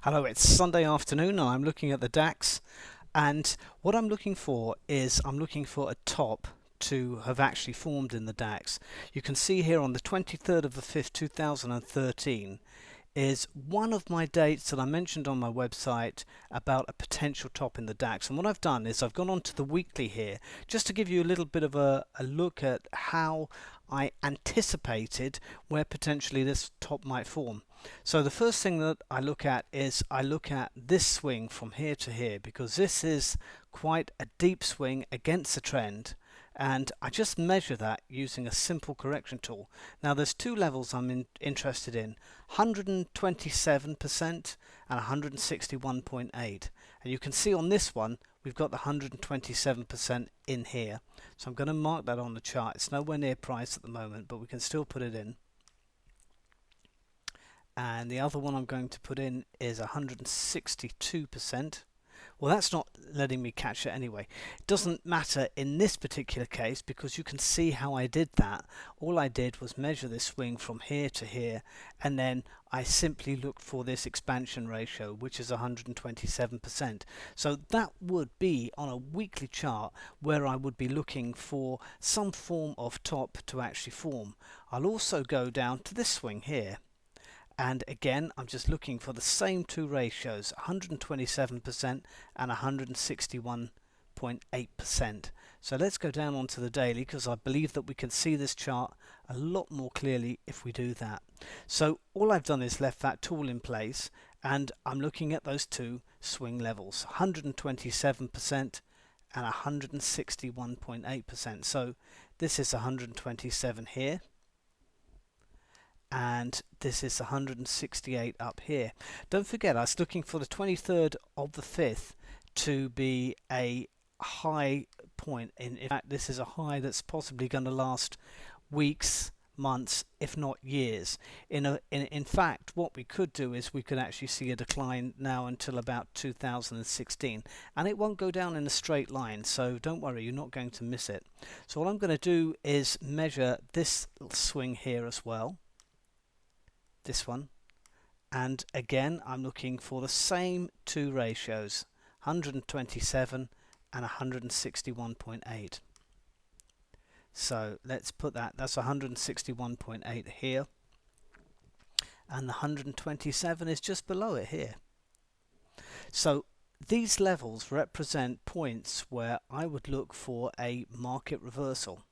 Hello, it's Sunday afternoon and I'm looking at the DAX, and what I'm looking for is I'm looking for a top to have actually formed in the DAX. You can see here on the 23rd of the 5th 2013 is one of my dates that I mentioned on my website about a potential top in the DAX. And what I've done is I've gone on to the weekly here just to give you a little bit of a look at how I anticipated where potentially this top might form. So the first thing that I look at is I look at this swing from here to here, because this is quite a deep swing against the trend, and I just measure that using a simple correction tool. Now there's two levels I'm interested in: 127% and 161.8, and you can see on this one we've got the 127% in here, so I'm going to mark that on the chart. It's nowhere near price at the moment, but we can still put it in. And the other one I'm going to put in is 162%. Well, that's not letting me catch it anyway. It doesn't matter in this particular case because you can see how I did that. All I did was measure this swing from here to here, and then I simply looked for this expansion ratio, which is 127%. So that would be on a weekly chart where I would be looking for some form of top to actually form. I'll also go down to this swing here, and again I'm just looking for the same two ratios, 127% and 161.8%. So let's go down onto the daily, because I believe that we can see this chart a lot more clearly if we do that. So all I've done is left that tool in place, and I'm looking at those two swing levels, 127% and 161.8%. so this is 127 here, and this is 168 up here. Don't forget, I was looking for the 23rd of the 5th to be a high point. In fact, this is a high that's possibly going to last weeks, months, if not years. In fact, what we could do is we could actually see a decline now until about 2016, and it won't go down in a straight line, so don't worry, you're not going to miss it. So what I'm going to do is measure this swing here as well, this one, and again I'm looking for the same two ratios, 127 and 161.8. so let's put that's 161.8 here, and the 127 is just below it here. So these levels represent points where I would look for a market reversal.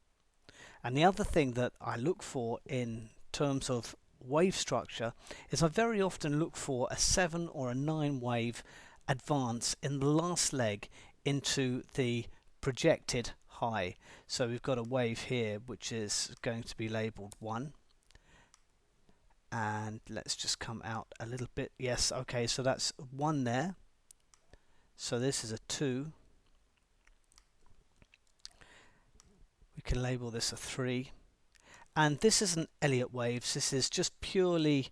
And the other thing that I look for in terms of wave structure is I very often look for a 7 or a 9 wave advance in the last leg into the projected high. So we've got a wave here which is going to be labeled 1, and let's just come out a little bit. Yes, okay, so that's 1 there, so this is a 2, we can label this a 3, and this isn't Elliott waves. This is just purely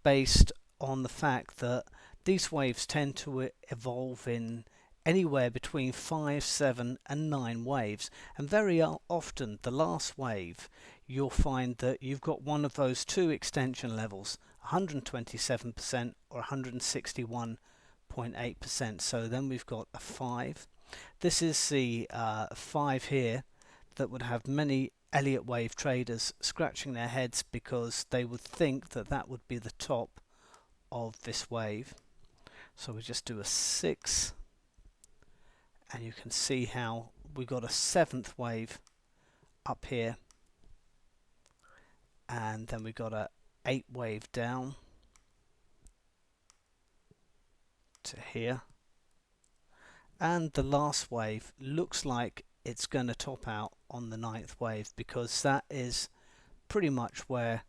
based on the fact that these waves tend to evolve in anywhere between 5, 7 and 9 waves, and very often the last wave you'll find that you've got one of those two extension levels, 127% or 161.8%. so then we've got a 5. This is the 5 here that would have many Elliott wave traders scratching their heads because they would think that that would be the top of this wave. So we just do a 6, and you can see how we got a 7th wave up here, and then we got a 8 wave down to here, and the last wave looks like it's going to top out on the 9th wave, because that is pretty much where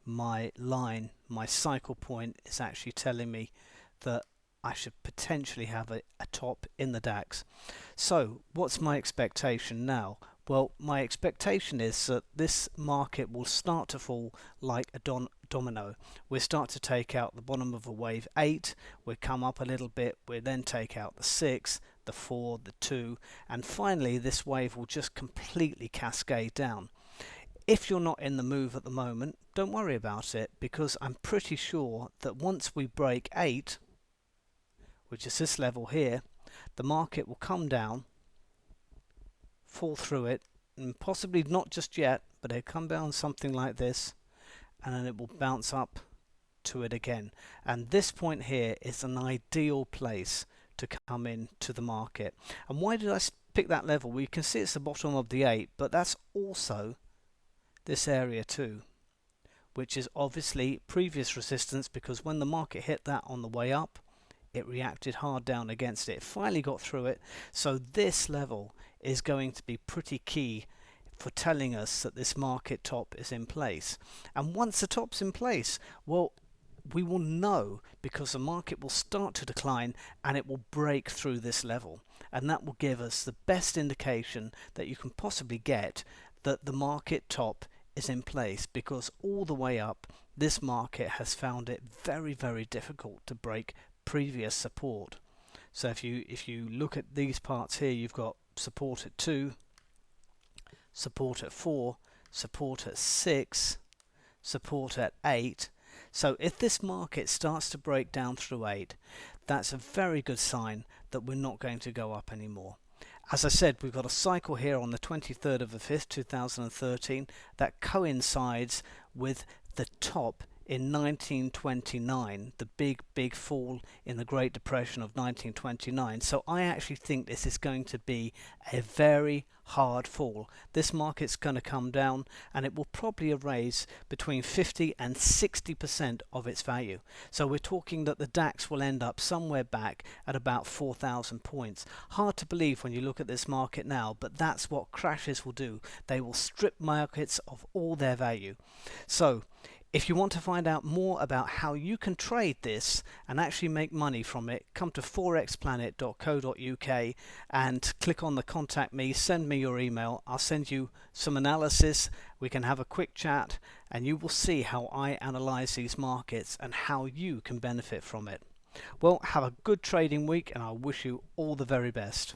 my line, my cycle point, is actually telling me that I should potentially have a top in the DAX. So what's my expectation now? Well, my expectation is that this market will start to fall like a domino. We'll start to take out the bottom of a wave 8, we'll come up a little bit, we'll then take out the 6, the 4, the 2, and finally this wave will just completely cascade down. If you're not in the move at the moment, don't worry about it, because I'm pretty sure that once we break 8, which is this level here, the market will come down, fall through it, and possibly not just yet, but it'll come down something like this, and then it will bounce up to it again. And this point here is an ideal place to come in to the market. And why did I pick that level? Well, you can see it's the bottom of the 8, but that's also this area too, which is obviously previous resistance, because when the market hit that on the way up, it reacted hard down against it. It finally got through it. So this level is going to be pretty key for telling us that this market top is in place. And once the top's in place, well, we will know, because the market will start to decline and it will break through this level, and that will give us the best indication that you can possibly get that the market top is in place, because all the way up this market has found it very, very difficult to break previous support. So if you look at these parts here, you've got support at 2, support at 4, support at 6, support at 8. So if this market starts to break down through 8, that's a very good sign that we're not going to go up anymore. As I said, we've got a cycle here on the 23rd of the 5th, 2013, that coincides with the top in 1929, the big fall in the Great Depression of 1929. So I actually think this is going to be a very hard fall. This market's going to come down, and it will probably erase between 50 and 60% of its value. So we're talking that the DAX will end up somewhere back at about 4,000 points. Hard to believe when you look at this market now, but that's what crashes will do. They will strip markets of all their value. So if you want to find out more about how you can trade this and actually make money from it, come to forexplanet.co.uk and click on the contact me, send me your email. I'll send you some analysis. We can have a quick chat and you will see how I analyze these markets and how you can benefit from it. Well, have a good trading week, and I wish you all the very best.